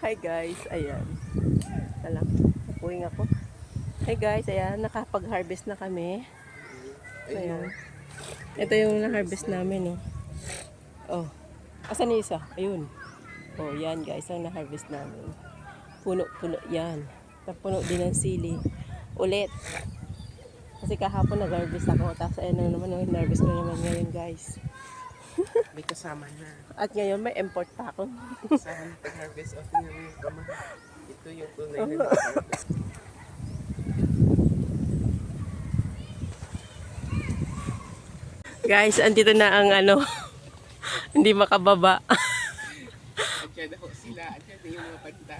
Hi guys, ayan. Alam, napuwing ako. Hi guys, ayan, nakapag-harvest na kami. Ayan. Ito yung na-harvest namin, oh. Oh, asan yung isa? Ayun. Oh, yan guys, ang na-harvest namin. Puno-puno yan. Puno din ng sili. Ulit. Kasi kahapon nag-harvest ako. Tapos ayan na naman, harvest ko naman ngayon guys. May kasama na. At ngayon may import pa ako. Saan pag-harvest of yung kamay. Ito yung tunay na nag-harvest. Guys, andito na ang hindi makababa. Andiyan ako sila. Andiyan na yung mga banda.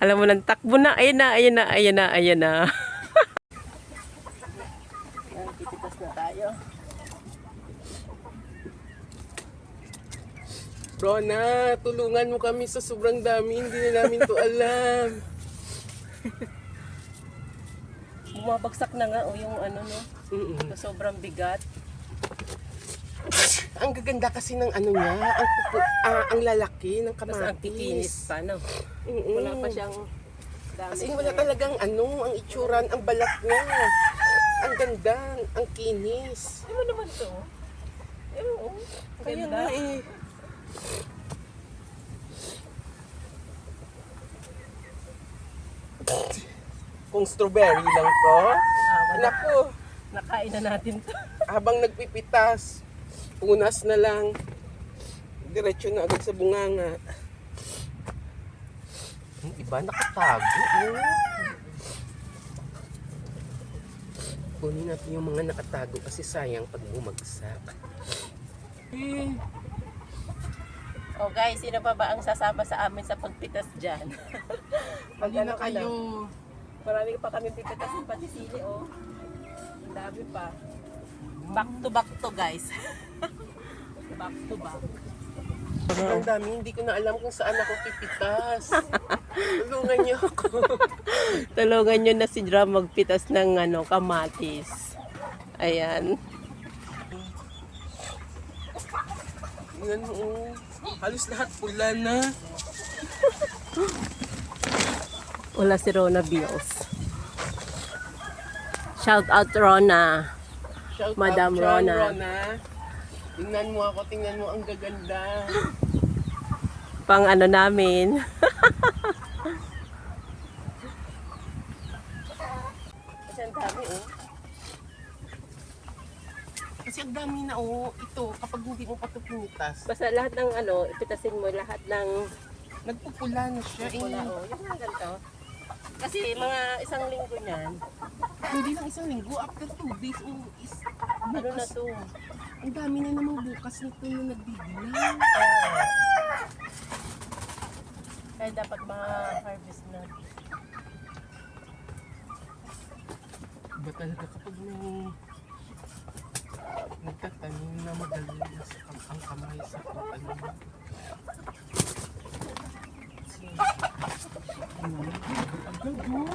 Alam mo nang takbo na. Ayan na, ayan na, ayan na, ayan na. Yan, titipas na tayo. Rona, tulungan mo kami sa sobrang dami. Hindi na namin to alam. Bumabagsak na nga yung no. Sobrang bigat. Ang gaganda kasi ng niya, ang lalaki ng Tapos ang kikinis kamatis. pa, no? Wala pa siyang dami. As in, wala talagang ang itsuran, ang balat niya. Ang ganda, ang kinis. Ano naman to? Oo, Kaya ganda. nga eh. Kung strawberry lang to, Wala. naku, Nakain na natin to. habang nagpipitas, punas na lang, diretso na agad sa bunganga. Yung iba nakatago. Kunin natin yung mga nakatago kasi sayang pag bumagsak. Oh guys, sino pa ba ang sasama sa amin sa pagpitas dyan? Pag Hindi na kayo. Marami pa kami pipitasin pati sili, oh. Ang dami pa. Back to guys. Back to back. Ang dami, hindi ko na alam kung saan ako pipitas. Tulungan niyo ako. Tulungan nyo na si Drum magpitas ng kamatis. Ayan. Yan, halos lahat pula na. Wala si Rona Bills. Shout out Rona. Shout Madam out John, Rona. Tingnan mo ako, tingnan mo ang gaganda. Pang namin. Kasi ang dami, oh. Kasi ang dami na ito kapag hindi mo pa ito pinitas. Basta lahat ng ipitasin mo lahat ng Nagpupula na siya. pula, oh. Yung mga ganito. Kasi mga isang linggo niyan, Hindi lang isang linggo, after 2 days, ano na to? ang dami na namang bukas nito na nagbibilang. Kaya dapat ma-harvest na. Iba talaga kapag may nagtatanim na magaling na ang kamay sa pagtanim. Agad mo?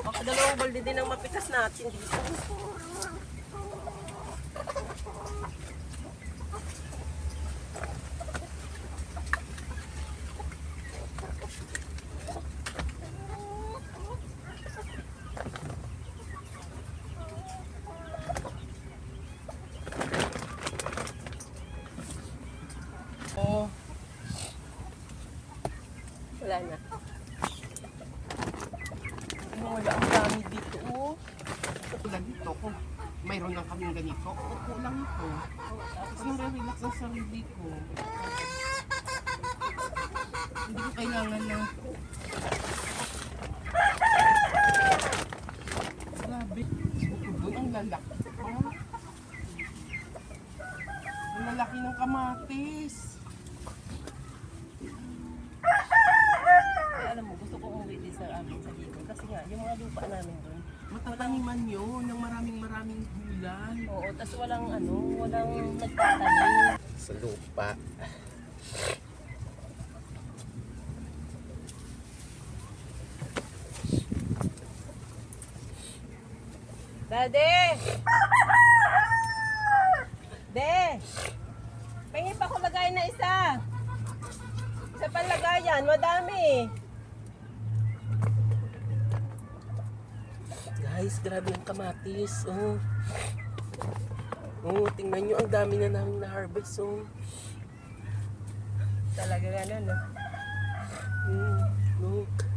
Baka dalawang balde din ang mapitas natin dito. Oh, Wala na. wala ang dami dito. Tulad dito, kung mayroon lang kaming ganito, upo lang ito. Tapos nare-relax ang sarili ko. Hindi ko kailangan na. Grabe. Doon ang lalaki. Ang lalaki ng kamatis. Kaya alam mo, gusto ko umuwi din sa amin sa dito. Kasi nga, yung mga lupa namin doon. Matataniman yun ng maraming gulay. Oo, tas walang walang nagtatanim. Sa lupa. Daddy! De! Pahingin pa ko lagay na isa. Isa pa lagayan, madami. Guys, grabe ang kamatis. Oh. Oh, tingnan nyo, ang dami na namin na-harvest. Oh. Talaga ganun, no? Look.